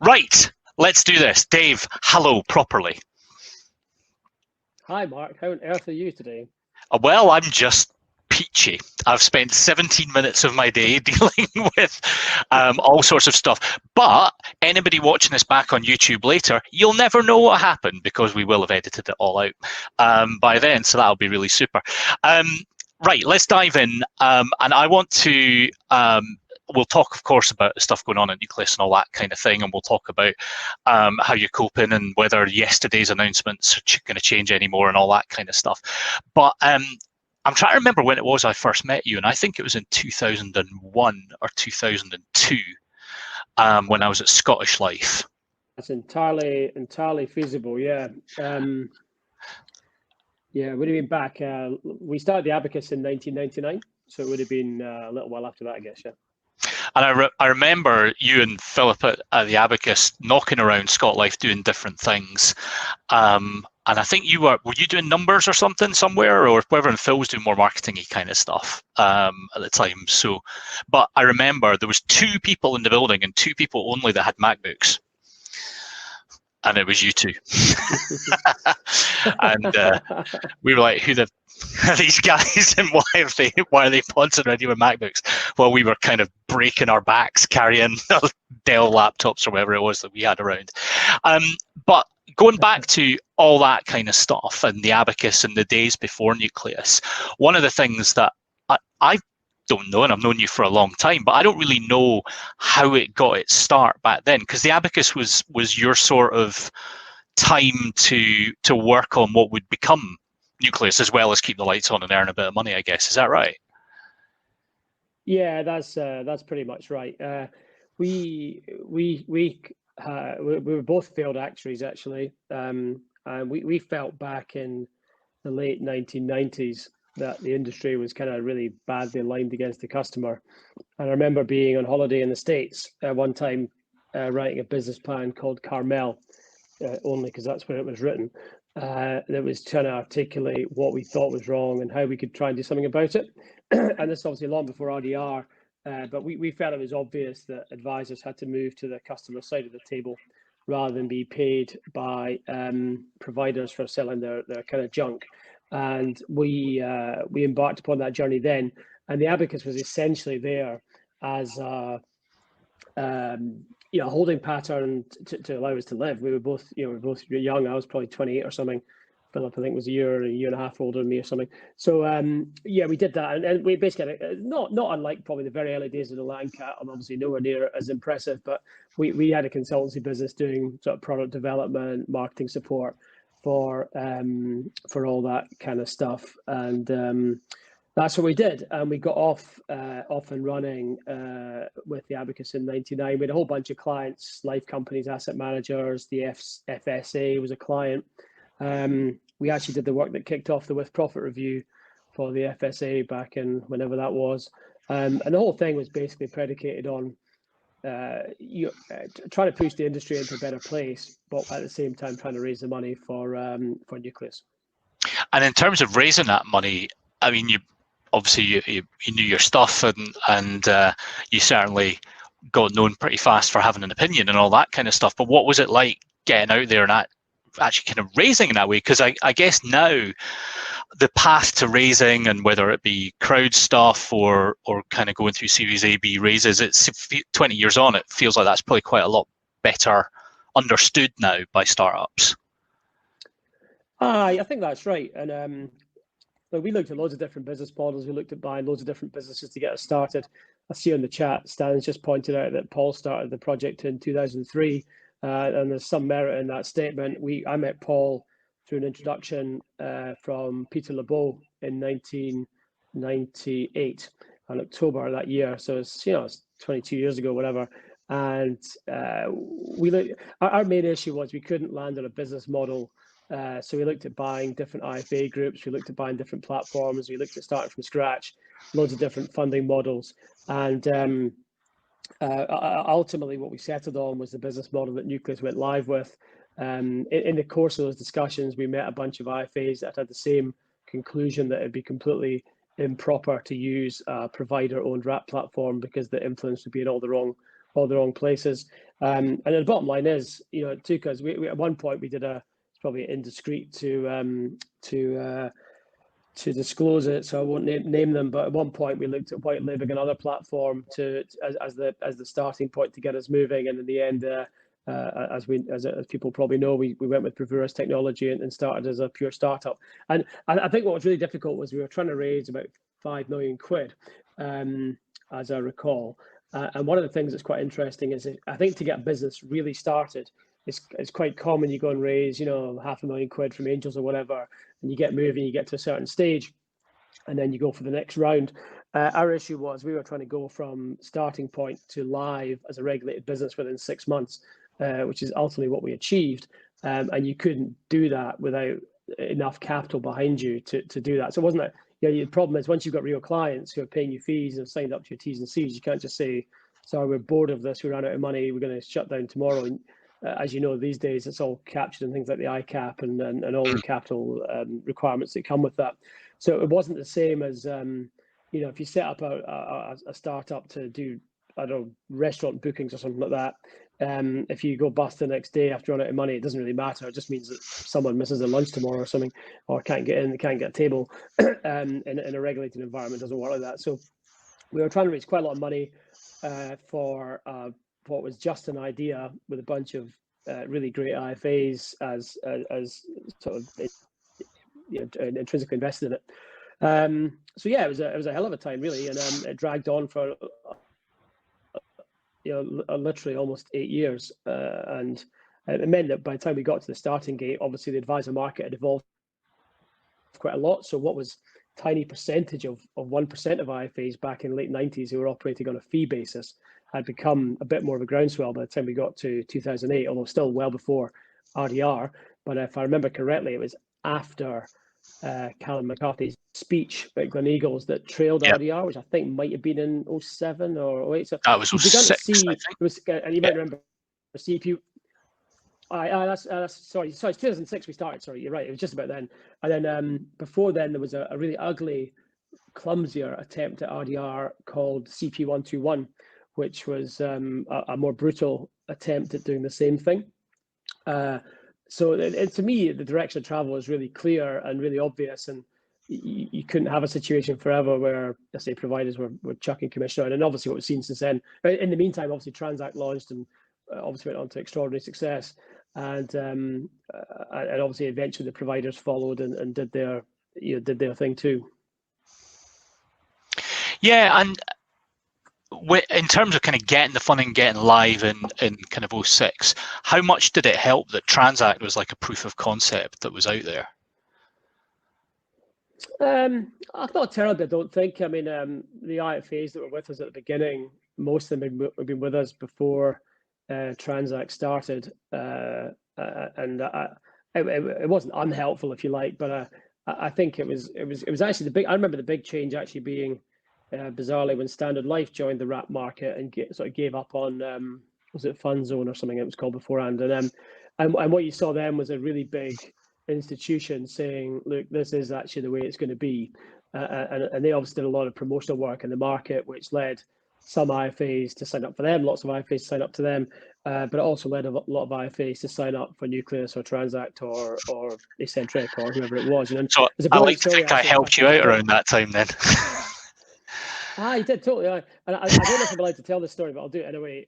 Right, let's do this. Dave, hello properly. Hi, Mark. How on earth are you today? Well, I'm just peachy. I've spent 17 minutes of my day dealing with all sorts of stuff. But anybody watching this back on YouTube later, you'll never know what happened because we will have edited it all out by then. So that'll be really super. Right, let's dive in. And I want to we'll talk, of course, about the stuff going on at Nucleus and all that kind of thing, and we'll talk about how you're coping and whether yesterday's announcements are going to change anymore and all that kind of stuff. But I'm trying to remember when it was I first met you, and I think it was in 2001 or 2002 when I was at Scottish Life. That's entirely feasible. Yeah. Yeah, it would have been back. We started the Abacus in 1999, so it would have been a little while after that, I guess. Yeah. And I remember you and Philip at the Abacus knocking around Scott Life doing different things. And I think were you doing numbers or something somewhere, or whether and Phil was doing more marketing-y kind of stuff at the time. So, but I remember there was 2 people in the building and 2 people only that had MacBooks. And it was you 2. And we were like, who the are these guys, and why are they sponsored already with MacBooks? Well, we were kind of breaking our backs carrying Dell laptops or whatever it was that we had around. But going back to all that kind of stuff and the Abacus and the days before Nucleus, one of the things that I don't know, and I've known you for a long time, but I don't really know how it got its start back then, because the Abacus was your sort of time to work on what would become Nucleus, as well as keep the lights on and earn a bit of money, I guess. Is that right? Yeah, that's pretty much right. We were both failed actuaries, actually, and we felt back in the late 1990s that the industry was kind of really badly aligned against the customer. And I remember being on holiday in the States one time, writing a business plan called Carmel, only because that's where it was written. That was trying to articulate what we thought was wrong and how we could try and do something about it. And this obviously long before RDR, but we felt it was obvious that advisors had to move to the customer side of the table rather than be paid by providers for selling their kind of junk. And we embarked upon that journey then. And the Abacus was essentially there as a holding pattern to allow us to live. We were both young. I was probably 28 or something. Philip, I think, was a year and a half older than me or something. So yeah, we did that, and we basically not unlike probably the very early days of the Landcat. I'm obviously nowhere near as impressive, but we had a consultancy business doing sort of product development, marketing support for all that kind of stuff, and that's what we did, and we got off and running with the Abacus in '99. We had a whole bunch of clients, life companies, asset managers. The FSA was a client. We actually did the work that kicked off the with profit review for the FSA back in whenever that was, and the whole thing was basically predicated on trying to push the industry into a better place, but at the same time trying to raise the money for Nucleus. And in terms of raising that money, I mean, you knew your stuff, and you certainly got known pretty fast for having an opinion and all that kind of stuff. But what was it like getting out there and actually kind of raising in that way? Because I guess now the path to raising, and whether it be crowd stuff or kind of going through Series A, B raises, it's 20 years on, it feels like that's probably quite a lot better understood now by startups. I think that's right. And we looked at loads of different business models. We looked at buying loads of different businesses to get us started. I see on the chat, Stan's just pointed out that Paul started the project in 2003, and there's some merit in that statement. I met Paul through an introduction from Peter LeBeau in 1998, in October that year. So it's 22 years ago, whatever. And our main issue was we couldn't land on a business model. So we looked at buying different IFA groups, we looked at buying different platforms, we looked at starting from scratch, loads of different funding models. And ultimately what we settled on was the business model that Nucleus went live with. In the course of those discussions, we met a bunch of IFAs that had the same conclusion that it'd be completely improper to use a provider-owned wrap platform because the influence would be in all the wrong all the wrong places. And the bottom line is, it took us. We at one point we did it's probably indiscreet to disclose it, so I won't name them. But at one point, we looked at white labeling another platform as the starting point to get us moving, and in the end, as people probably know, we went with Bravura's technology and started as a pure startup. And I think what was really difficult was we were trying to raise about 5 million quid, as I recall. And one of the things that's quite interesting is I think to get a business really started, it's quite common you go and raise, 500,000 quid from angels or whatever, and you get moving, you get to a certain stage, and then you go for the next round. Our issue was we were trying to go from starting point to live as a regulated business within 6 months, which is ultimately what we achieved. And you couldn't do that without enough capital behind you to do that. So it wasn't the problem is once you've got real clients who are paying you fees and have signed up to your T's and C's, you can't just say, sorry, we're bored of this, we ran out of money, we're going to shut down tomorrow. And as you know, these days it's all captured in things like the ICAP and all the capital requirements that come with that. So it wasn't the same as if you set up a startup to do, I don't know, restaurant bookings or something like that. If you go bust the next day after running out of money, it doesn't really matter. It just means that someone misses their lunch tomorrow or something, or can't get a table. In a regulated environment, it doesn't work like that. So we were trying to raise quite a lot of money for what was just an idea with a bunch of really great IFAs as sort of intrinsically invested in it. So yeah, it was a hell of a time really, and it dragged on for literally almost 8 years, and it meant that by the time we got to the starting gate, obviously the advisor market had evolved quite a lot. So what was tiny percentage of 1% of IFAs back in the late 90s who were operating on a fee basis had become a bit more of a groundswell by the time we got to 2008, although still well before RDR. But if I remember correctly, it was after Callum McCarthy's speech at Gleneagles that trailed RDR, which I think might have been in 07 or 08. So that was 06, I think. And you might remember the CPU. That's sorry, it's 2006 we started. Sorry, you're right. It was just about then. And then before then, there was a really ugly, clumsier attempt at RDR called CP121, which was a more brutal attempt at doing the same thing. So to me, the direction of travel is really clear and really obvious, and you couldn't have a situation forever where, let's say, providers were chucking commission around. And obviously what we've seen since then, in the meantime, obviously Transact launched and obviously went on to extraordinary success. And obviously eventually the providers followed and did their thing too. Yeah, and in terms of kind of getting the funding, getting live in kind of 06, how much did it help that Transact was like a proof of concept that was out there? Not terribly, I don't think. I mean, the IFAs that were with us at the beginning, most of them have been with us before Transact started, and it wasn't unhelpful, if you like, but I think it was actually I remember the big change actually being bizarrely when Standard Life joined the wrap market and sort of gave up on was it Fund Zone or something it was called beforehand, and what you saw then was a really big institution saying, look, this is actually the way it's going to be, and they obviously did a lot of promotional work in the market, which led some IFAs to sign up for them, lots of IFAs to sign up to them, but it also led a lot of IFAs to sign up for Nucleus or Transact or Eccentric or whoever it was. So I like to think I helped you out around that time then. You did, totally. And I don't know if I'm allowed to tell this story, but I'll do it anyway.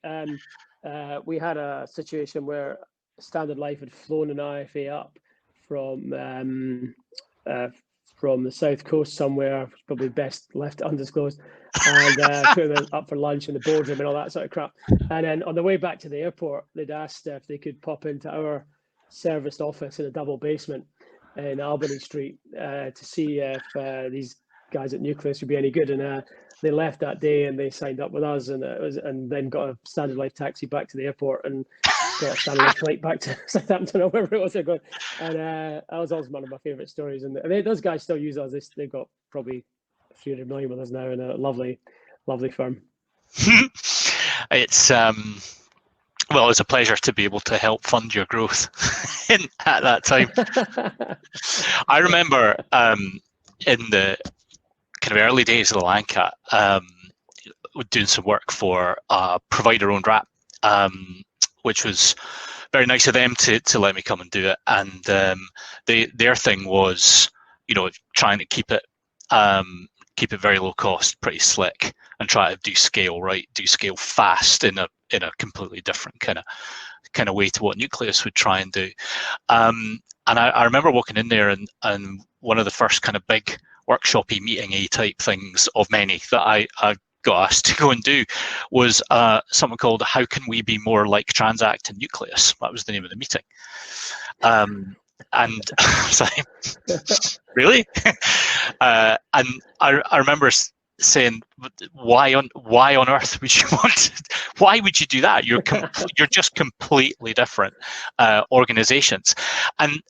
We had a situation where Standard Life had flown an IFA up from the south coast somewhere, probably best left undisclosed, and put them up for lunch in the boardroom and all that sort of crap. And then on the way back to the airport, they'd asked if they could pop into our serviced office in a double basement in Albany Street to see if these guys at Nucleus would be any good. And they left that day and they signed up with us, and then got a Standard Life taxi back to the airport and got a Standard Life flight back to Southampton or wherever it was they're going. And that was always one of my favourite stories. And those guys still use us. They've got probably 300 million with us now in a lovely, lovely firm. It's well, it's a pleasure to be able to help fund your growth at that time. I remember in the kind of early days of the LANCAT, doing some work for a provider-owned wrap, which was very nice of them to let me come and do it. And their thing was, trying to keep it very low cost, pretty slick, and try to do scale fast in a completely different kind of way to what Nucleus would try and do. And I remember walking in there, and one of the first kind of big workshopy meeting type things of many that I got asked to go and do was something called "How can we be more like Transact and Nucleus?" That was the name of the meeting. And I was like, really? And I remember saying, why on earth would you why would you do that? You're just completely different organizations. And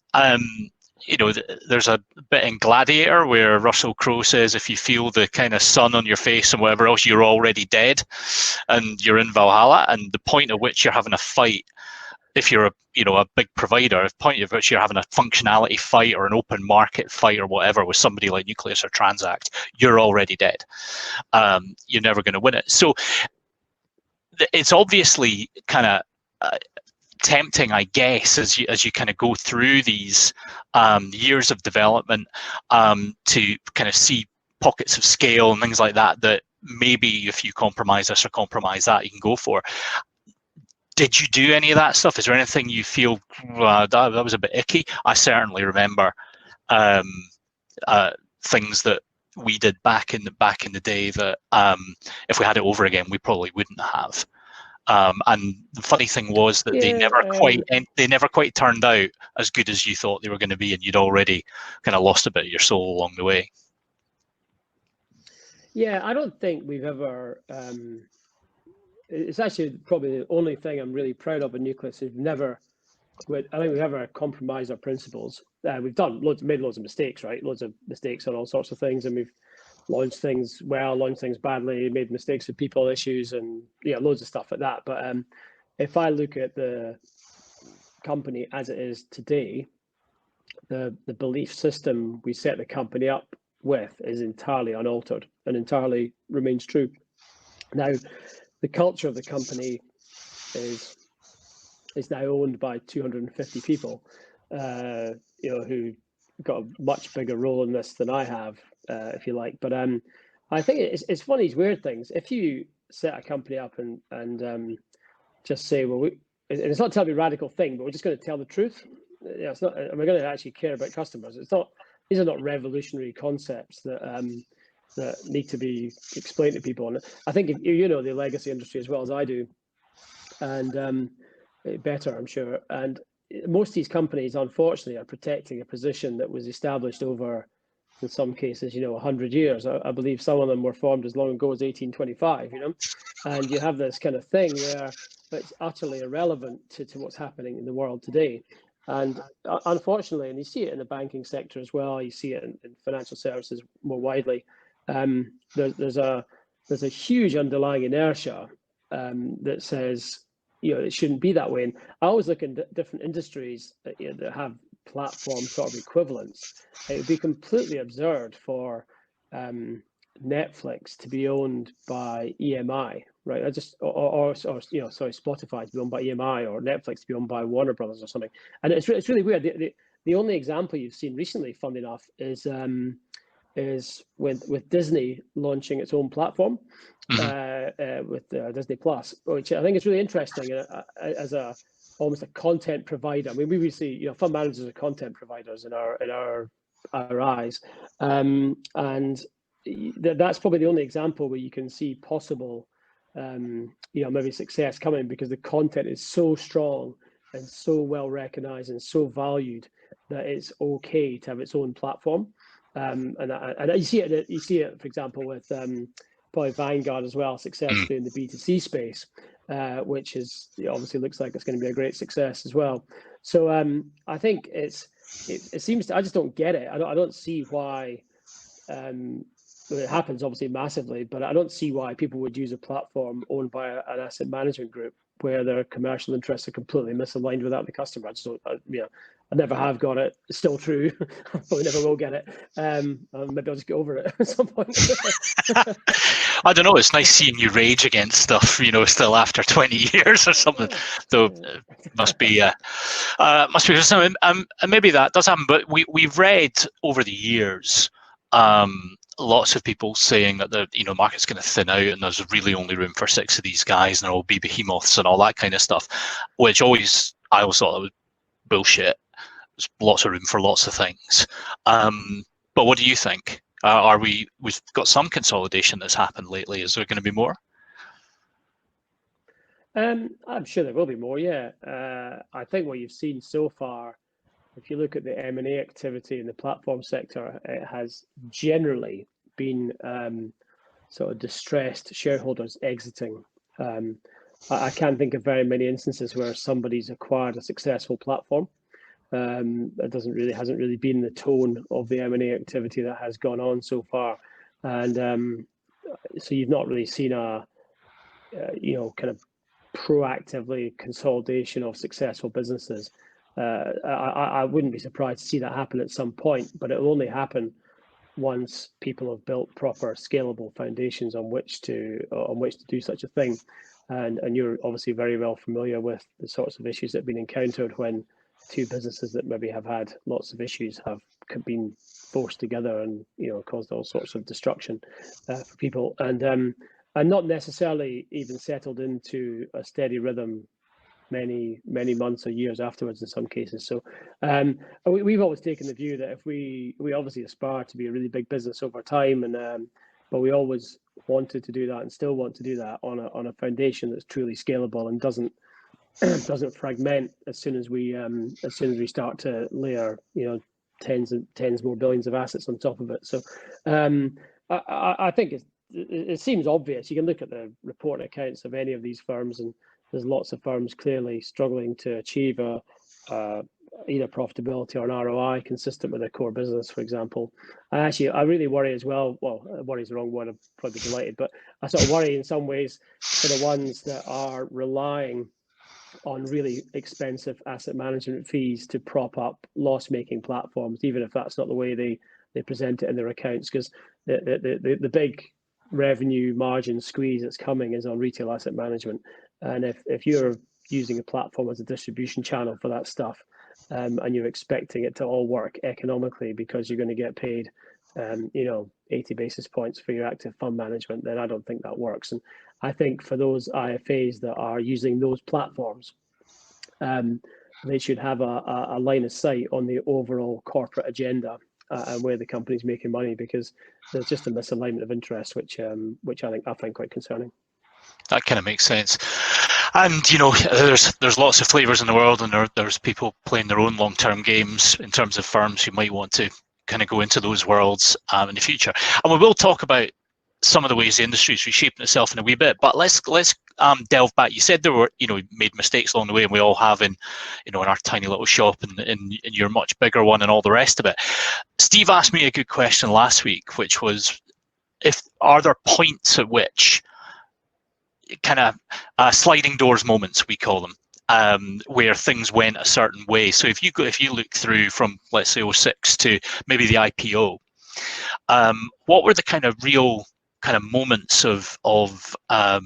there's a bit in Gladiator where Russell Crowe says, if you feel the kind of sun on your face and whatever else, you're already dead and you're in Valhalla. And the point at which you're having a fight, if you're a big provider, the point at which you're having a functionality fight or an open market fight or whatever with somebody like Nucleus or Transact, you're already dead. You're never going to win it. So it's obviously kind of tempting, I guess, as you kind of go through these years of development to kind of see pockets of scale and things like that maybe if you compromise this or compromise that, you can go for. Did you do any of that stuff? Is there anything you feel that was a bit icky? I certainly remember things that we did back in the day that if we had it over again, we probably wouldn't have. And the funny thing was that they never quite turned out as good as you thought they were going to be, and you'd already kind of lost a bit of your soul along the way. Yeah, I don't think we've ever. It's actually probably the only thing I'm really proud of in Nucleus. I think we've never compromised our principles. We've made loads of mistakes, right? Loads of mistakes on all sorts of things, and we've launched things well, launched things badly, made mistakes with people issues, and loads of stuff like that. But if I look at the company as it is today, the belief system we set the company up with is entirely unaltered and entirely remains true. Now, the culture of the company is now owned by 250 people, who got a much bigger role in this than I have, if you like. But I think it's one of these weird things. If you set a company up and just say, well, and it's not telling me a radical thing, but we're just going to tell the truth. It's not. And we're going to actually care about customers. It's not. These are not revolutionary concepts that need to be explained to people. And I think if you know the legacy industry as well as I do, and better, I'm sure. And most of these companies, unfortunately, are protecting a position that was established over, in some cases, 100 years. I believe some of them were formed as long ago as 1825. And you have this kind of thing where it's utterly irrelevant to what's happening in the world today. And unfortunately, and you see it in the banking sector as well, you see it in financial services more widely. There's a huge underlying inertia that says it shouldn't be that way. And I always look in different industries that have platform sort of equivalents. It would be completely absurd for Netflix to be owned by EMI, right? Spotify to be owned by EMI, or Netflix to be owned by Warner Brothers or something. And it's really weird. The only example you've seen recently, funnily enough, is with Disney launching its own platform with Disney Plus, which I think is really interesting as almost a content provider. I mean, we see fund managers are content providers in our eyes, and that's probably the only example where you can see possible maybe success coming, because the content is so strong and so well recognized and so valued that it's okay to have its own platform. And you see it, for example, with probably Vanguard as well, successfully in the B2C space, which is obviously looks like it's going to be a great success as well. So I think it seems to, I just don't get it. I don't see why. It happens obviously massively, but I don't see why people would use a platform owned by an asset management group. where their commercial interests are completely misaligned without the customer. So, I never have got it. It's still true. I probably never will get it. Maybe I'll just get over it at some point. I don't know. It's nice seeing you rage against stuff, still after 20 years or something. Though must be something. And maybe that does happen. But we've read over the years lots of people saying that the market's going to thin out and there's really only room for 6 of these guys and there will be behemoths and all that kind of stuff, which I always thought that was bullshit. There's lots of room for lots of things. But what do you think? We've got some consolidation that's happened lately. Is there going to be more? I'm sure there will be more. Yeah, I think what you've seen so far, if you look at the M&A activity in the platform sector, it has generally been sort of distressed shareholders exiting. I can't think of very many instances where somebody's acquired a successful platform. That hasn't really been the tone of the M&A activity that has gone on so far, and so you've not really seen a kind of proactively consolidation of successful businesses. I wouldn't be surprised to see that happen at some point, but it will only happen once people have built proper scalable foundations on which to do such a thing. And you're obviously very well familiar with the sorts of issues that have been encountered when 2 businesses that maybe have had lots of issues have been forced together and caused all sorts of destruction for people, and not necessarily even settled into a steady rhythm many months or years afterwards in some cases. So we've always taken the view that if we obviously aspire to be a really big business over time, and but we always wanted to do that and still want to do that on a foundation that's truly scalable and doesn't fragment as soon as we start to layer tens more billions of assets on top of it. So I think it seems obvious. You can look at the report accounts of any of these firms, and there's lots of firms clearly struggling to achieve either profitability or an ROI consistent with their core business, for example. I really worry as well. Well, worry is the wrong word. I'm probably delighted, but I sort of worry in some ways for the ones that are relying on really expensive asset management fees to prop up loss-making platforms, even if that's not the way they present it in their accounts, because the big revenue margin squeeze that's coming is on retail asset management. And if you're using a platform as a distribution channel for that stuff, and you're expecting it to all work economically because you're going to get paid 80 basis points for your active fund management, then I don't think that works. And I think for those IFAs that are using those platforms, they should have a line of sight on the overall corporate agenda and where the company's making money, because there's just a misalignment of interest, which I find quite concerning. That kind of makes sense. And there's lots of flavors in the world, and there's people playing their own long-term games in terms of firms who might want to kind of go into those worlds in the future. And we will talk about some of the ways the industry is reshaping itself in a wee bit. But let's delve back. You said there were made mistakes along the way, and we all have in our tiny little shop and in your much bigger one and all the rest of it. Steve asked me a good question last week, which was, are there points at which kind of sliding doors moments, we call them, where things went a certain way. So if you look through from, let's say, 06 to maybe the IPO, what were the kind of real kind of moments of I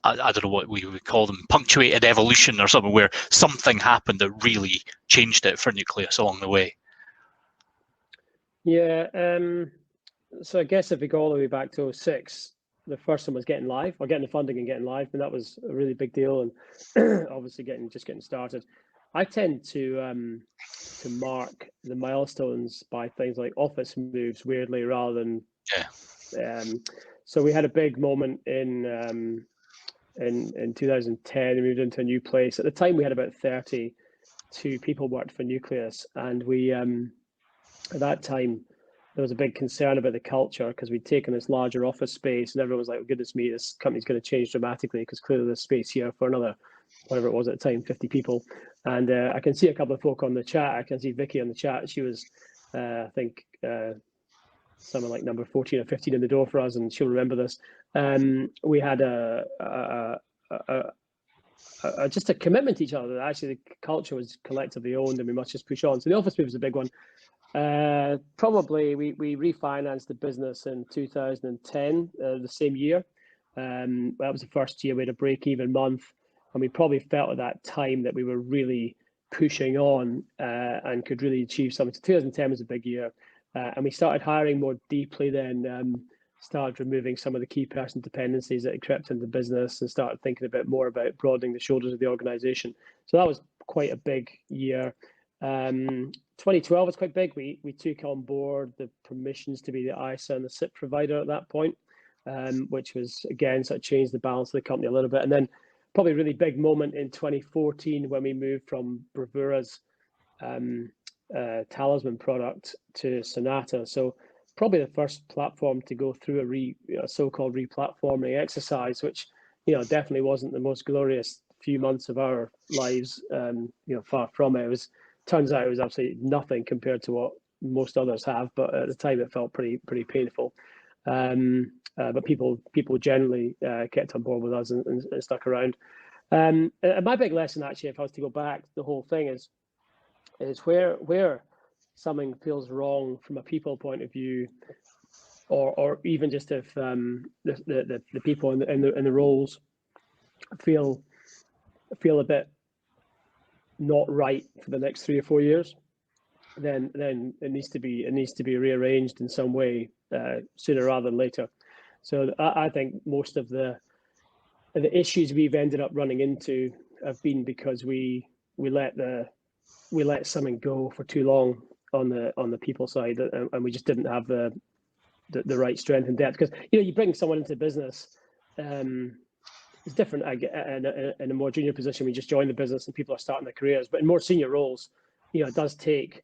don't know what we would call them, punctuated evolution or something, where something happened that really changed it for Nucleus along the way? Yeah, so I guess if we go all the way back to 06, the first one was getting live, or getting the funding and getting live, and that was a really big deal. And obviously just getting started. I tend to mark the milestones by things like office moves, weirdly, rather than. So we had a big moment in 2010. We moved into a new place. At the time, we had about 32 people worked for Nucleus, and we at that time, there was a big concern about the culture because we'd taken this larger office space, and everyone was like, oh, goodness me, this company's going to change dramatically, because clearly there's space here for another, whatever it was at the time, 50 people. And I can see a couple of folk on the chat. I can see Vicky on the chat. She was, I think, someone like number 14 or 15 in the door for us, and she'll remember this. We had just a commitment to each other. Actually, the culture was collectively owned, and we must just push on. So the office move was a big one. Probably we refinanced the business in 2010, the same year. That was the first year we had a break-even month, and we probably felt at that time that we were really pushing on and could really achieve something. So 2010 was a big year, and we started hiring more deeply then. Started removing some of the key person dependencies that had crept into the business, and started thinking a bit more about broadening the shoulders of the organization. So that was quite a big year. 2012 was quite big. We took on board the permissions to be the ISA and the SIP provider at that point, which was, again, sort of changed the balance of the company a little bit. And then probably a really big moment in 2014 when we moved from Bravura's Talisman product to Sonata. So probably the first platform to go through a so-called re-platforming exercise, which definitely wasn't the most glorious few months of our lives. Far from it. Turns out it was absolutely nothing compared to what most others have, but at the time it felt pretty painful. But people generally kept on board with us and stuck around. And my big lesson, actually, if I was to go back, the whole thing is where something feels wrong from a people point of view, or even just if the people in the roles feel a bit not right for the next 3 or 4 years, then it needs to be rearranged in some way sooner rather than later. So I think most of the issues we've ended up running into have been because we let something go for too long on the people side, and we just didn't have the right strength and depth. Because you bring someone into business, it's different in a more junior position. We just join the business and people are starting their careers, but in more senior roles, it does take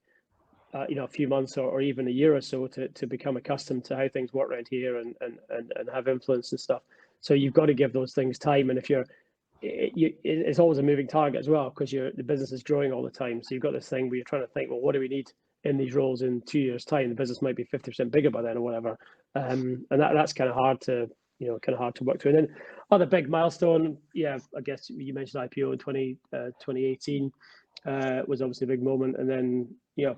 a few months or even a year or so to become accustomed to how things work around here and have influence and stuff. So you've got to give those things time, and if it's always a moving target as well, because the business is growing all the time. So you've got this thing where you're trying to think, well, what do we need in these roles in 2 years' time? The business might be 50% bigger by then or whatever, and that's kind of hard to work through. And then other big milestone, I guess you mentioned IPO in 2018 was obviously a big moment, and then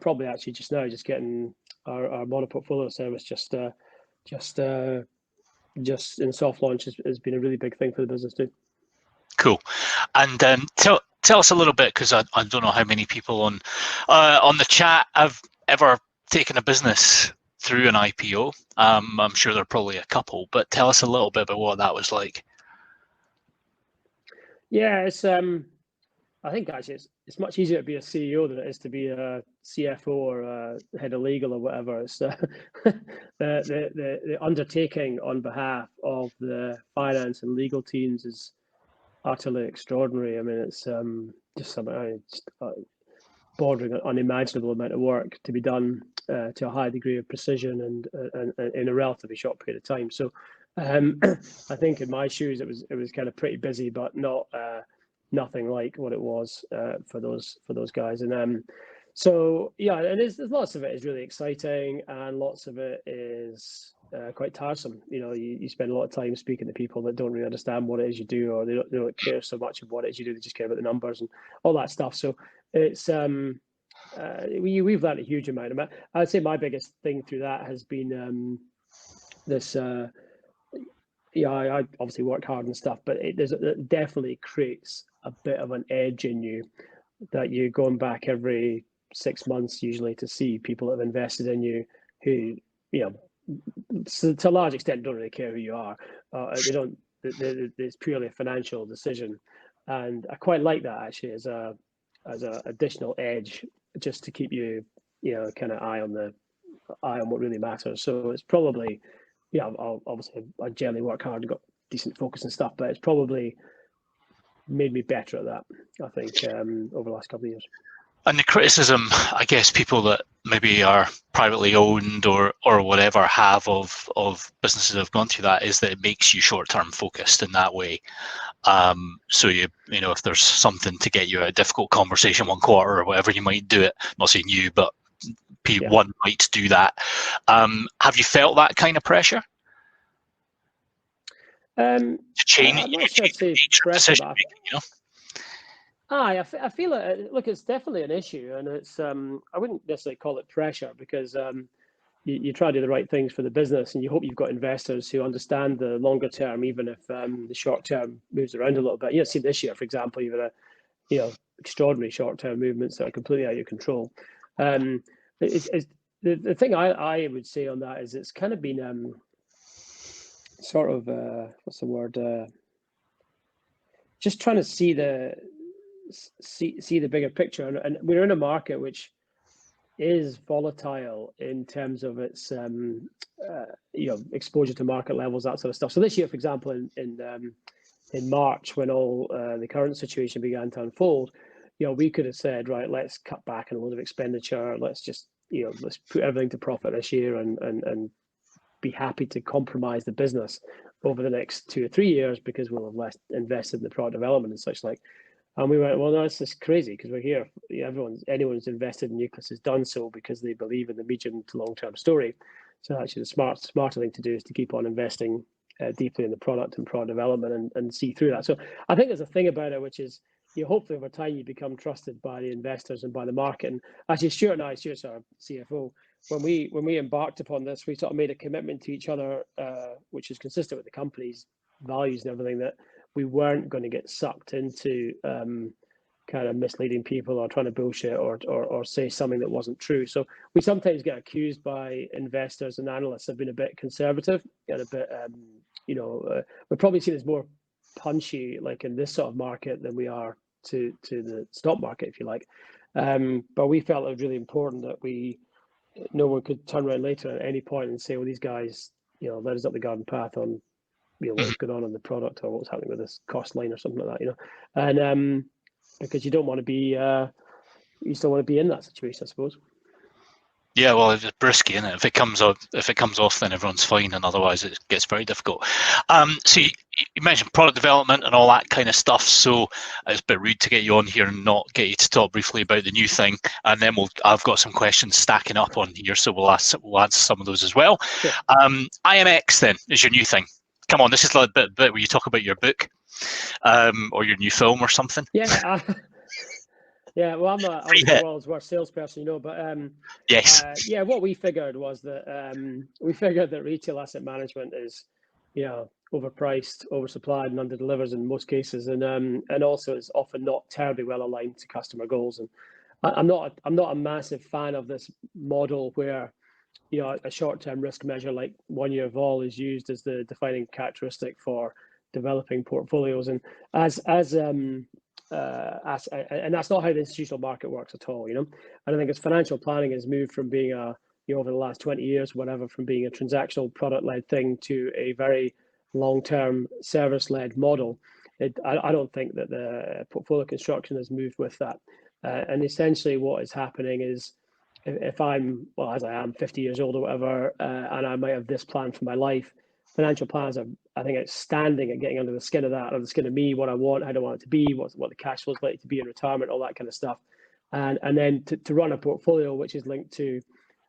probably actually just now just getting our model portfolio service just in soft launch has been a really big thing for the business too. Cool. And tell us a little bit, because I don't know how many people on the chat have ever taken a business through an IPO. I'm sure there are probably a couple, but tell us a little bit about what that was like. Yeah, it's I think actually it's much easier to be a CEO than it is to be a CFO or a head of legal or whatever. It's the undertaking on behalf of the finance and legal teams is utterly extraordinary. I mean, it's just something bordering on unimaginable amount of work to be done to a high degree of precision and in a relatively short period of time. So I think in my shoes it was kind of pretty busy, but nothing like what it was for those guys. And so yeah, and there's lots of it is really exciting, and lots of it is quite tiresome. You spend a lot of time speaking to people that don't really understand what it is you do, or they don't care so much of what it is you do. They just care about the numbers and all that stuff. So it's we've learned a huge amount. I'd say my biggest thing through that has been this. I obviously worked hard and stuff, but it definitely creates a bit of an edge in you that you're going back every 6 months usually to see people that have invested in you who, so to a large extent don't really care who you are. They don't. It's purely a financial decision, and I quite like that actually as a additional edge, just to keep you, kind of eye on what really matters. So it's probably. Obviously I generally work hard and got decent focus and stuff, but it's probably made me better at that, I think, over the last couple of years. And the criticism, I guess, people that maybe are privately owned or whatever have of businesses that have gone through that is that it makes you short-term focused in that way. So if there's something to get you a difficult conversation one quarter or whatever, you might do it. I'm not saying you, but one might do that. Have you felt that kind of pressure? To change pressure, decision making, I feel it. Look, it's definitely an issue, and it's I wouldn't necessarily call it pressure because you try to do the right things for the business, and you hope you've got investors who understand the longer term, even if the short term moves around a little bit. See this year, for example, you've had extraordinary short term movements that are completely out of your control. It's the thing I would say on that is it's kind of been sort of what's the word? Just trying to see the bigger picture, and we're in a market which is volatile in terms of its exposure to market levels, that sort of stuff. So this year, for example, in March, when all the current situation began to unfold, we could have said, right, let's cut back on a lot of expenditure. Let's just let's put everything to profit this year and be happy to compromise the business over the next 2 or 3 years because we'll have less invested in the product development and such like. And we went, well, no, it's just crazy because we're here. Anyone who's invested in Nucleus has done so because they believe in the medium to long-term story. So actually, the smarter thing to do is to keep on investing deeply in the product and product development and see through that. So I think there's a thing about it, which is hopefully over time you become trusted by the investors and by the market. And actually, Stuart's our CFO, when we embarked upon this, we sort of made a commitment to each other, which is consistent with the company's values and everything, that we weren't going to get sucked into kind of misleading people or trying to bullshit or say something that wasn't true. So we sometimes get accused by investors and analysts of being a bit conservative and a bit, we're probably seen as more punchy, like in this sort of market, than we are to the stock market, if you like. But we felt it was really important that no one could turn around later at any point and say, well, these guys, led us up the garden path on what was going on in the product or what was happening with this cost line or something like that, and because you don't want to be, you still want to be in that situation, I suppose. Yeah, well, it's risky, isn't it? If it comes off, then everyone's fine, and otherwise it gets very difficult. So you mentioned product development and all that kind of stuff. So it's a bit rude to get you on here and not get you to talk briefly about the new thing, and then I've got some questions stacking up on here, so we'll answer some of those as well. Sure. IMX then is your new thing. Come on, this is a bit where you talk about your book, or your new film or something. Yeah. Yeah, well, I'm the world's worst salesperson, but yes. What we figured was that retail asset management is, overpriced, oversupplied, and underdelivers in most cases, and also is often not terribly well aligned to customer goals. And I'm not a massive fan of this model where, a short-term risk measure like 1 year vol is used as the defining characteristic for developing portfolios, and and that's not how the institutional market works at all. And I think as financial planning has moved from being over the last 20 years, whatever, from being a transactional product-led thing to a very long-term service-led model, I don't think that the portfolio construction has moved with that. And essentially what is happening is, if I'm, well, as I am 50 years old or whatever, and I might have this plan for my life, financial planners are, I think, outstanding at getting under the skin of that, or the skin of me, what I want, how do I want it to be, what the cash flow is likely to be in retirement, all that kind of stuff. And then to run a portfolio which is linked to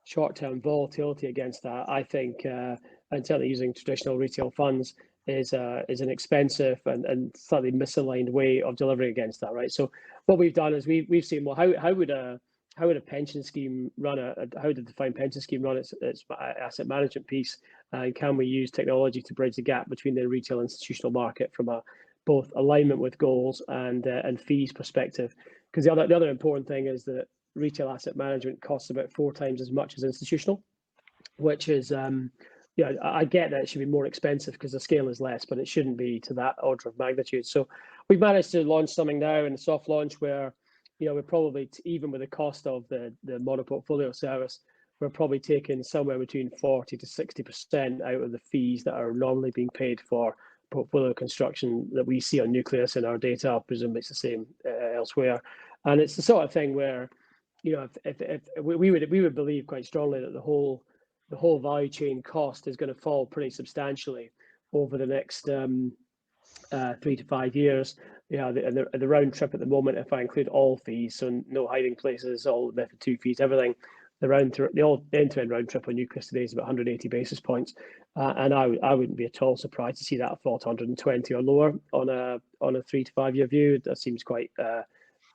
short-term volatility against that, I think, and certainly using traditional retail funds is an expensive and slightly misaligned way of delivering against that, right? So what we've done is we've seen, well, how would a pension scheme run how would a defined pension scheme run its asset management piece, and can we use technology to bridge the gap between the retail institutional market from both alignment with goals and fees perspective? Because the other important thing is that retail asset management costs about 4 times as much as institutional, which is I get that it should be more expensive because the scale is less, but it shouldn't be to that order of magnitude. So we've managed to launch something now in the soft launch where we're probably, even with the cost of the mono portfolio service, we're probably taking somewhere between 40 to 60% out of the fees that are normally being paid for portfolio construction that we see on Nucleus in our data. I presume it's the same elsewhere. And it's the sort of thing where, if we would believe quite strongly that the whole value chain cost is going to fall pretty substantially over the next 3 to 5 years. The round trip at the moment, if I include all fees, so no hiding places, all method 2 fees, everything, the end-to-end round trip on Nucleus today is about 180 basis points, and I wouldn't be at all surprised to see that fall to 120 or lower on a 3 to 5 year view. That seems quite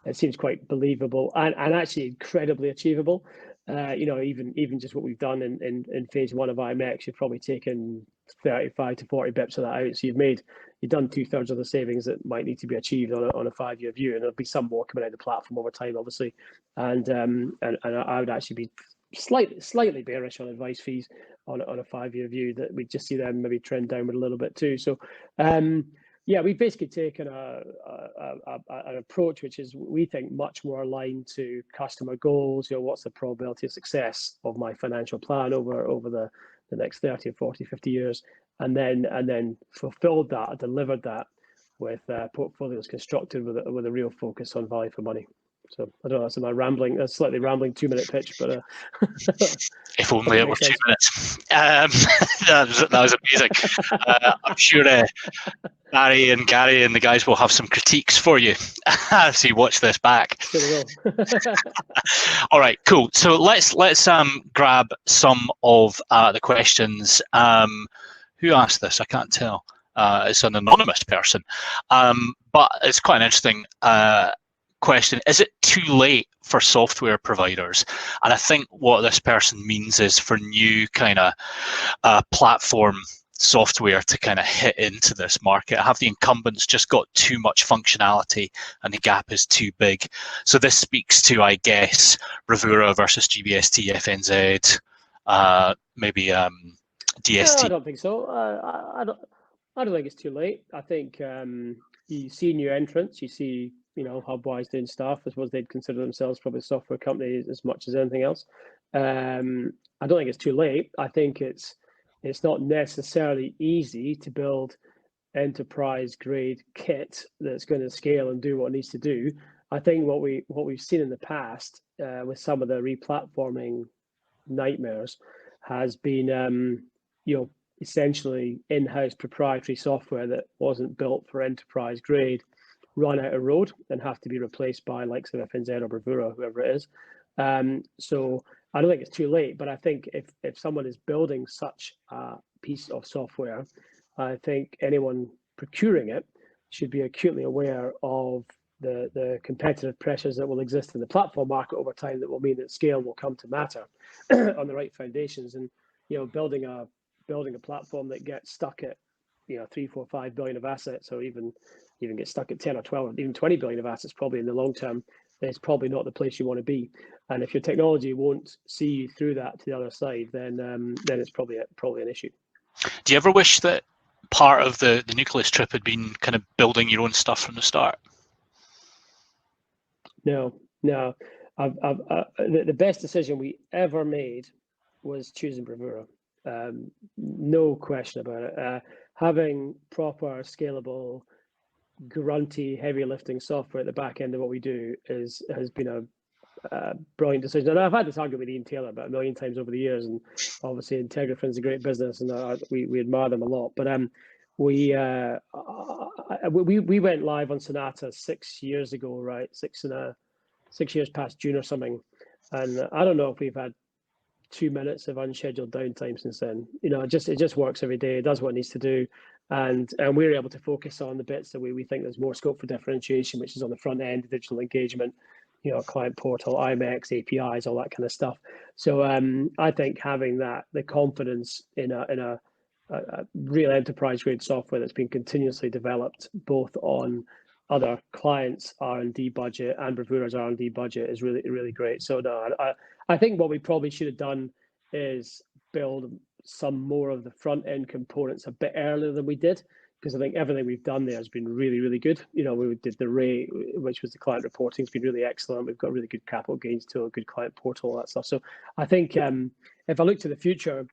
it seems quite believable and actually incredibly achievable. Even just what we've done in phase one of IMEX, you've probably taken 35 to 40 bips of that out. So you've done 2/3 of the savings that might need to be achieved on a 5-year view, and there'll be some more coming out of the platform over time, obviously. And I would actually be slightly bearish on advice fees on a 5-year view, that we just see them maybe trend downward a little bit too. So we've basically taken an approach which is, we think, much more aligned to customer goals. What's the probability of success of my financial plan over the next 30 or 40, 50 years, and then fulfilled that, delivered that with portfolios constructed with a real focus on value for money. So I don't know, that's my rambling, a slightly rambling 2-minute pitch, but if only it were 2 minutes. That was amazing. I'm sure Barry and Gary and the guys will have some critiques for you as you watch this back. Sure they will. All right, cool. So let's grab some of the questions. Who asked this? I can't tell. It's an anonymous person, but it's quite an interesting question. Is it too late for software providers? And I think what this person means is for new kind of platform software to kind of hit into this market. Have the incumbents just got too much functionality and the gap is too big? So this speaks to, I guess, Bravura versus GBST, FNZ, maybe DST. No, I don't think so. I don't think it's too late. I think you see new entrants. You see, Hubwise doing stuff. I suppose they'd consider themselves probably a software company as much as anything else. I don't think it's too late. I think it's not necessarily easy to build enterprise grade kit that's going to scale and do what it needs to do. I think what we've seen in the past with some of the replatforming nightmares has been essentially in-house proprietary software that wasn't built for enterprise grade run out of road and have to be replaced by likes of FNZ or Bravura, whoever it is. So I don't think it's too late, but I think if someone is building such a piece of software, I think anyone procuring it should be acutely aware of the competitive pressures that will exist in the platform market over time, that will mean that scale will come to matter on the right foundations. And building a platform that gets stuck at 3, 4, 5 billion of assets, or even get stuck at 10 or 12 or even 20 billion of assets, probably in the long term, it's probably not the place you want to be. And if your technology won't see you through that to the other side, then it's probably an issue. Do you ever wish that part of the Nucleus trip had been kind of building your own stuff from the start? No. The best decision we ever made was choosing Bravura. No question about it. Having proper, scalable, grunty, heavy lifting software at the back end of what we do has been a brilliant decision. And I've had this argument with Ian Taylor about 1 million times over the years, and obviously Integrafin's a great business, and we admire them a lot. But we went live on Sonata 6 years ago, right? 6 years past June or something, and I don't know if we've had 2 minutes of unscheduled downtime since then. It just works every day. It does what it needs to do, and we're able to focus on the bits that we think there's more scope for differentiation, which is on the front end, digital engagement, client portal, IMEX, APIs, all that kind of stuff. So I think having the confidence in a real enterprise grade software that's been continuously developed both on other clients' R&D budget and Bravura's R&D budget is really, really great. So no, I think what we probably should have done is build some more of the front end components a bit earlier than we did, because I think everything we've done there has been really, really good. We did the Ray, which was the client reporting, has been really excellent. We've got a really good capital gains tool, a good client portal, all that stuff. So I think if I look to the future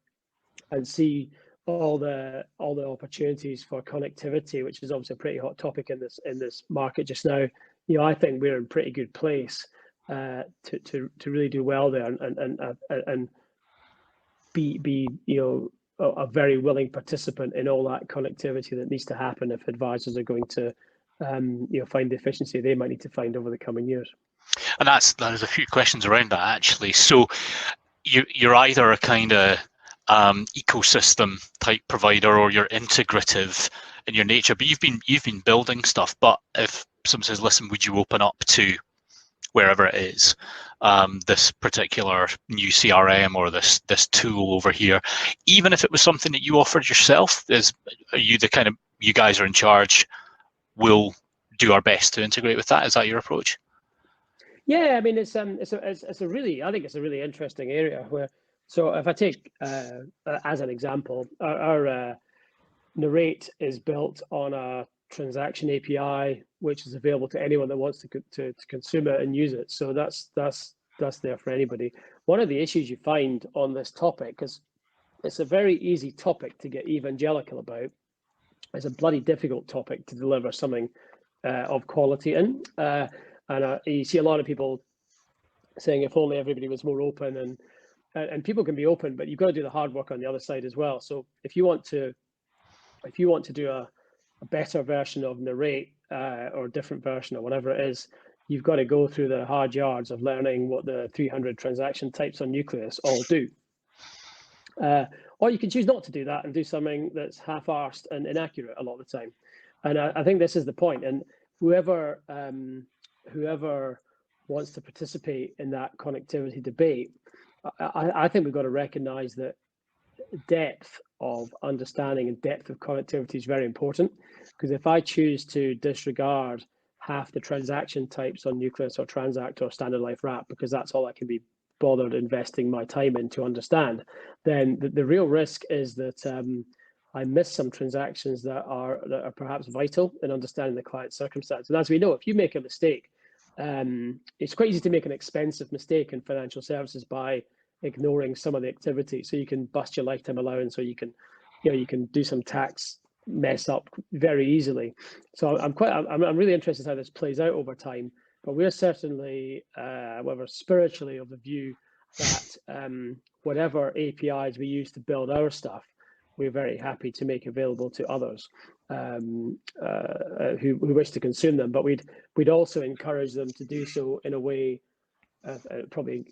and see all the opportunities for connectivity, which is obviously a pretty hot topic in this market just now, I think we're in pretty good place to really do well there and be a very willing participant in all that connectivity that needs to happen if advisors are going to find the efficiency they might need to find over the coming years. And there's a few questions around that actually. So you're either a kind of ecosystem type provider, or you're integrative in your nature, but you've been building stuff. But if someone says, listen, would you open up to wherever it is, this particular new CRM or this tool over here, even if it was something that you offered yourself? Are you the kind of, you guys are in charge, we'll do our best to integrate with that? Is that your approach? Yeah, I mean, it's a really, I think it's a really interesting area where, so if I take as an example, our Narrate is built on a transaction API, which is available to anyone that wants to consume it and use it. So that's there for anybody. One of the issues you find on this topic, because it's a very easy topic to get evangelical about, it's a bloody difficult topic to deliver something of quality in. And you see a lot of people saying, if only everybody was more open, and people can be open, but you've got to do the hard work on the other side as well. So if you want to do a better version of Narrate or a different version or whatever it is, you've got to go through the hard yards of learning what the 300 transaction types on Nucleus all do. Or you can choose not to do that and do something that's half-arsed and inaccurate a lot of the time. And I think this is the point. And whoever wants to participate in that connectivity debate, I think we've got to recognize that depth of understanding and depth of connectivity is very important. Because if I choose to disregard half the transaction types on Nucleus or transact or standard life wrap, because that's all I can be bothered investing my time in to understand, then the real risk is that I miss some transactions that are perhaps vital in understanding the client's circumstance. And as we know, if you make a mistake, it's quite easy to make an expensive mistake in financial services by ignoring some of the activity. So you can bust your lifetime allowance, or you can do some tax mess up very easily. So I'm really interested in how this plays out over time. But we're certainly, whether spiritually, of the view that whatever APIs we use to build our stuff, we're very happy to make available to others who wish to consume them. But we'd also encourage them to do so in a way, probably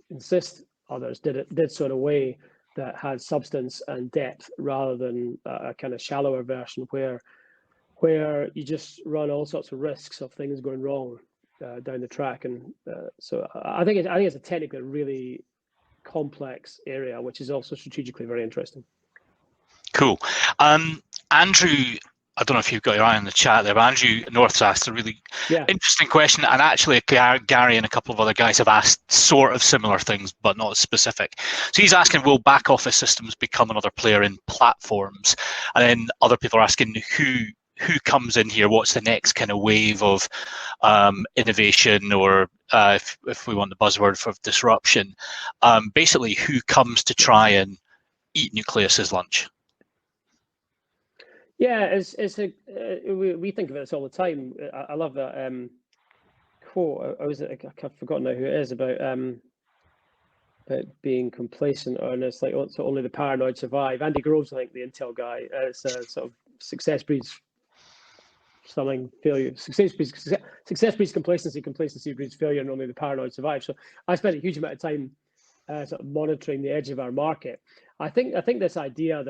insist others did so in a way that had substance and depth, rather than a kind of shallower version where you just run all sorts of risks of things going wrong down the track. And so I think it's a technically really complex area, which is also strategically very interesting. Cool. Andrew, I don't know if you've got your eye on the chat there, but Andrew North's asked a really interesting question, and actually Gary and a couple of other guys have asked sort of similar things, but not specific. So he's asking, will back office systems become another player in platforms? And then other people are asking, who comes in here? What's the next kind of wave of innovation, or if we want the buzzword for disruption? Basically, who comes to try and eat Nucleus's lunch? Yeah, we think of this all the time. I love that quote. I've forgotten now who it is, about being complacent, or it's like, so only the paranoid survive. Andy Groves, I think, the Intel guy. It's a sort of success breeds something, failure. Success breeds complacency. Complacency breeds failure, and only the paranoid survive. So I spent a huge amount of time sort of monitoring the edge of our market. I think this idea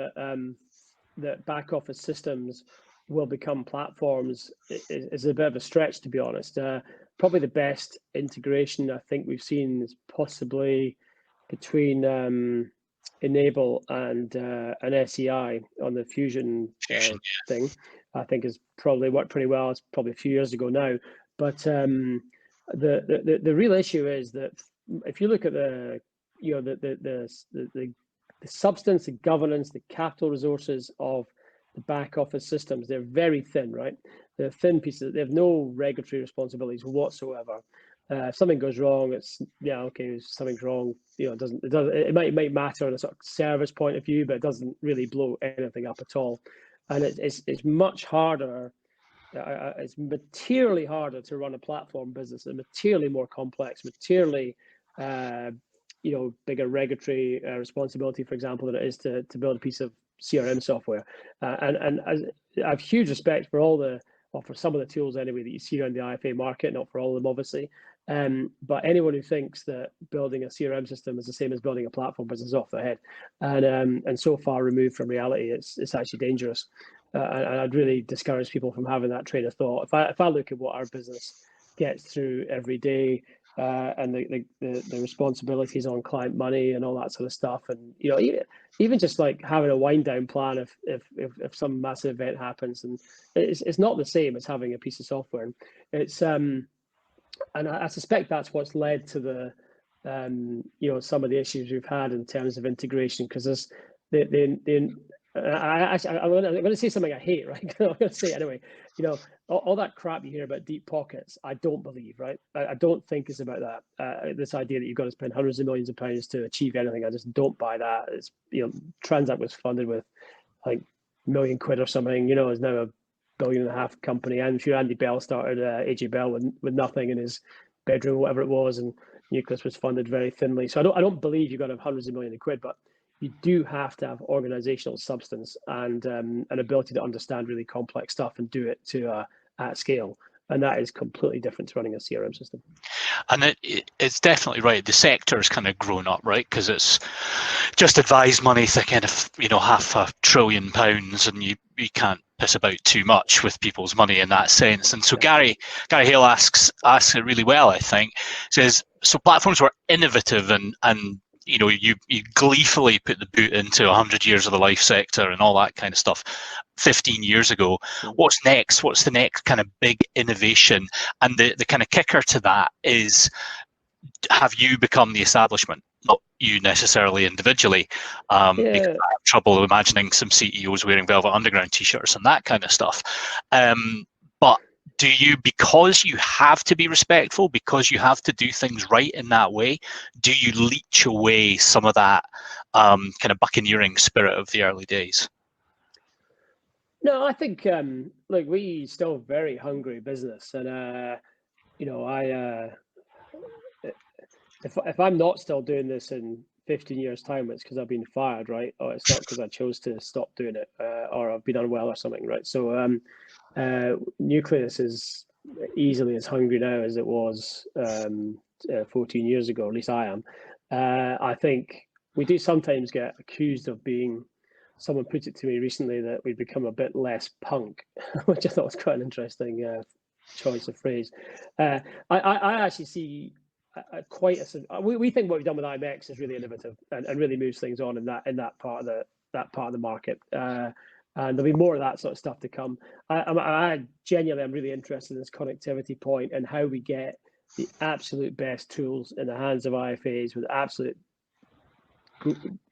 that back office systems will become platforms is a bit of a stretch, to be honest. Probably the best integration I think we've seen is possibly between Enable and SEI on the Fusion thing. I think has probably worked pretty well. It's probably a few years ago now, but the real issue is that if you look at the substance, the governance, the capital resources of the back office systems, they're very thin, right? They're thin pieces. They have no regulatory responsibilities whatsoever. If something goes wrong, it's okay. Something's wrong. It might matter on a sort of service point of view, but it doesn't really blow anything up at all. And it's much harder. It's materially harder to run a platform business, and materially more complex, materially bigger regulatory responsibility, for example, than it is to build a piece of CRM software. And I have huge respect for for some of the tools anyway that you see around the IFA market, not for all of them, obviously. But anyone who thinks that building a CRM system is the same as building a platform business is off their head, and so far removed from reality. It's actually dangerous, and I'd really discourage people from having that train of thought. If I look at what our business gets through every day, and the responsibilities on client money and all that sort of stuff. And even just like having a wind down plan if some massive event happens, and it's not the same as having a piece of software. It's and I suspect that's what's led to the some of the issues we've had in terms of integration, because there's I'm going to say something I hate, right? I'm going to say it anyway. All that crap you hear about deep pockets, I don't believe, right? I don't think it's about that. This idea that you've got to spend hundreds of millions of pounds to achieve anything, I just don't buy that. It's Transact was funded with like £1 million or something. Is now a $1.5 billion company. I'm sure Andy Bell started AJ Bell with nothing in his bedroom, whatever it was, and Nucleus was funded very thinly. So I don't believe you've got to have hundreds of millions of quid, but you do have to have organizational substance and an ability to understand really complex stuff and do it at scale. And that is completely different to running a CRM system. And it's definitely right. The sector has kind of grown up, right? Because it's just advised money to kind of, £500 billion, and you can't piss about too much with people's money in that sense. And so Gary Hale asks it really well, I think. Says, so platforms were innovative and you gleefully put the boot into 100 years of the life sector and all that kind of stuff 15 years ago. What's next? What's the next kind of big innovation? And the kind of kicker to that is, have you become the establishment? Not you necessarily individually, because I have trouble imagining some CEOs wearing Velvet Underground t-shirts and that kind of stuff. But do you, because you have to be respectful, because you have to do things right in that way, do you leech away some of that kind of buccaneering spirit of the early days? No, I think we still very hungry business, and if I'm not still doing this in 15 years' time, it's because I've been fired, right? Or it's not because I chose to stop doing it, or I've been unwell or something, right? So Nucleus is easily as hungry now as it was 14 years ago. At least I am. I think we do sometimes get accused of being. Someone put it to me recently that we've become a bit less punk, which I thought was quite an interesting choice of phrase. I actually see quite a. We think what we've done with IMEX is really innovative and really moves things on in that part of the market. And there'll be more of that sort of stuff to come. I genuinely am really interested in this connectivity point and how we get the absolute best tools in the hands of IFAs with absolute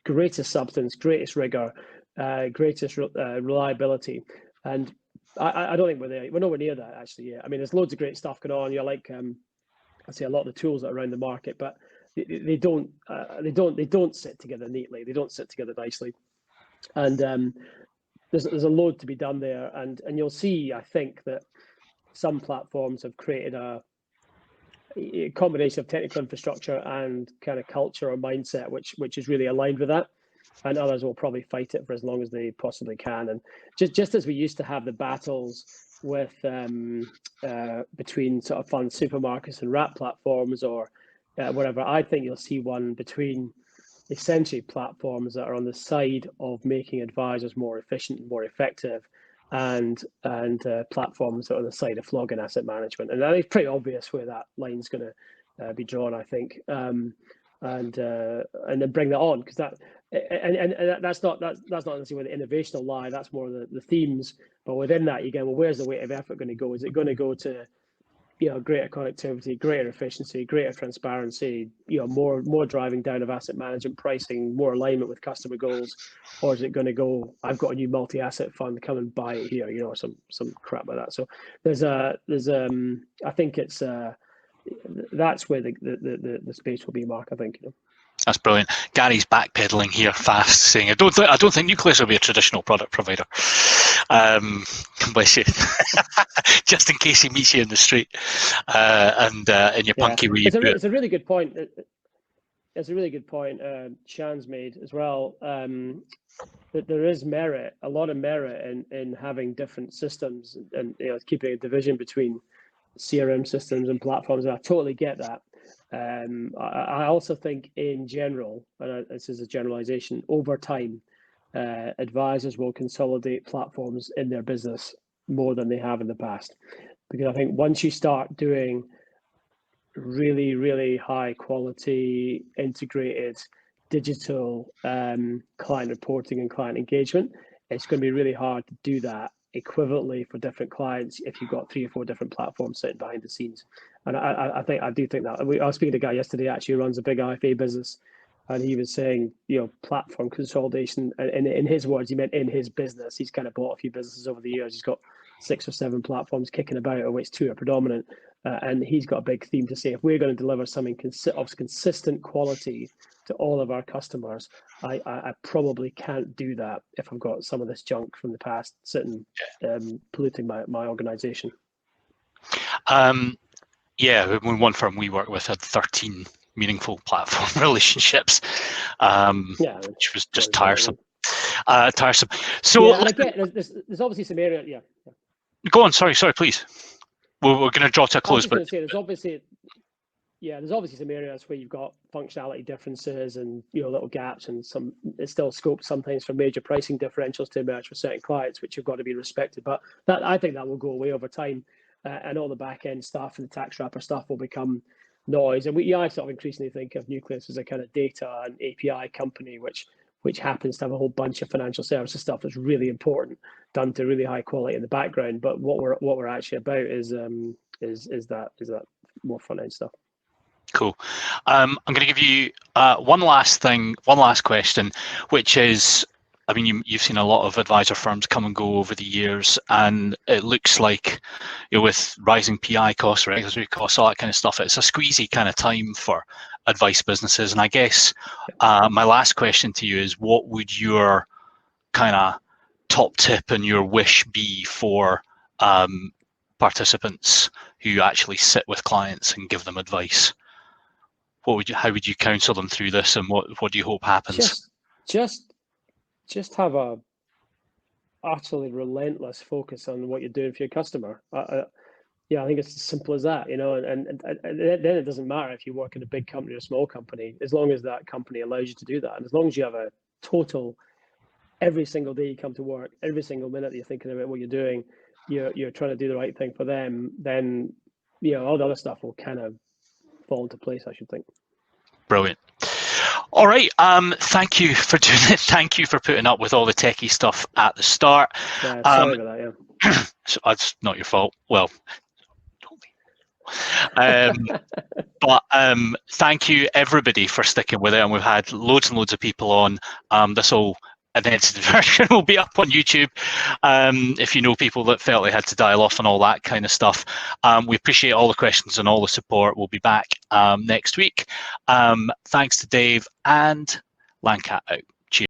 greatest substance, greatest rigor, greatest reliability. And I don't think we're there. We're nowhere near that actually yet. I mean, there's loads of great stuff going on. You're like, I say a lot of the tools that are around the market, but they don't sit together neatly. They don't sit together nicely. And there's a load to be done there. And you'll see, I think, that some platforms have created a combination of technical infrastructure and kind of culture or mindset, which is really aligned with that. And others will probably fight it for as long as they possibly can. And just as we used to have the battles with between sort of fund supermarkets and wrap platforms or whatever, I think you'll see one between essentially platforms that are on the side of making advisors more efficient and more effective, and platforms that are on the side of flogging asset management. And it's pretty obvious where that line's going to be drawn, I think. And then bring that on, because that's not necessarily where the innovation will lie. That's more the themes. But within that, you go, well, where's the weight of effort going to go? Is it going to go to greater connectivity, greater efficiency, greater transparency, more driving down of asset management pricing, more alignment with customer goals, or is it going to go, I've got a new multi-asset fund, come and buy it here, or some crap like that. So there's I think it's that's where the space will be, Mark. I think. That's brilliant. Gary's backpedaling here fast, saying, "I don't think Nucleus will be a traditional product provider." Bless you. Just in case he meets you in the street, and in your punky wee. It's a really good point. It's a really good point. Shan's made as well. That there is a lot of merit in having different systems and keeping a division between CRM systems and platforms. And I totally get that. I also think in general, and this is a generalization, over time, advisors will consolidate platforms in their business more than they have in the past. because I think once you start doing really, really high quality integrated digital client reporting and client engagement, it's going to be really hard to do that equivalently for different clients if you've got 3 or 4 different platforms sitting behind the scenes. And I do think that. I was speaking to a guy yesterday actually who runs a big IFA business, and he was saying, platform consolidation. And in his words, he meant in his business. He's kind of bought a few businesses over the years. He's got 6 or 7 platforms kicking about, of which 2 are predominant. And he's got a big theme to say, if we're going to deliver something of consistent quality to all of our customers, I probably can't do that if I've got some of this junk from the past sitting polluting my organization. Yeah, one firm we work with had 13 meaningful platform relationships, which was just tiresome. Tiresome. So, yeah, and I get there's obviously some area. Yeah. Go on. Sorry, please. We're going to draw to a close, but there's obviously some areas where you've got functionality differences and little gaps, and it's still scope sometimes for major pricing differentials to emerge for certain clients, which have got to be respected. But I think that will go away over time, and all the back end stuff and the tax wrapper stuff will become noise. And I sort of increasingly think of Nucleus as a kind of data and API company, which happens to have a whole bunch of financial services stuff that's really important, done to really high quality in the background. But what we're actually about is that more front end stuff. Cool. I'm going to give you one last question, which is, I mean, you've seen a lot of advisor firms come and go over the years, and it looks like, with rising PI costs, regulatory costs, all that kind of stuff, it's a squeezy kind of time for advice businesses. And I guess my last question to you is, what would your kind of top tip and your wish be for participants who actually sit with clients and give them advice? How would you counsel them through this, and what do you hope happens? Just have a utterly relentless focus on what you're doing for your customer. I think it's as simple as that, and then it doesn't matter if you work in a big company or a small company, as long as that company allows you to do that. And as long as you have a total, every single day you come to work, every single minute you're thinking about what you're doing, you're trying to do the right thing for them, then, all the other stuff will kind of fall into place, I should think. Brilliant. All right. Thank you for doing it. Thank you for putting up with all the techie stuff at the start. Yeah, sorry about that. Yeah. So that's not your fault. Well, but thank you everybody for sticking with it, and we've had loads and loads of people on. This whole edited version will be up on YouTube if you know people that felt they had to dial off and all that kind of stuff. We appreciate all the questions and all the support. We'll be back next week. Thanks to Dave, and Lancat out.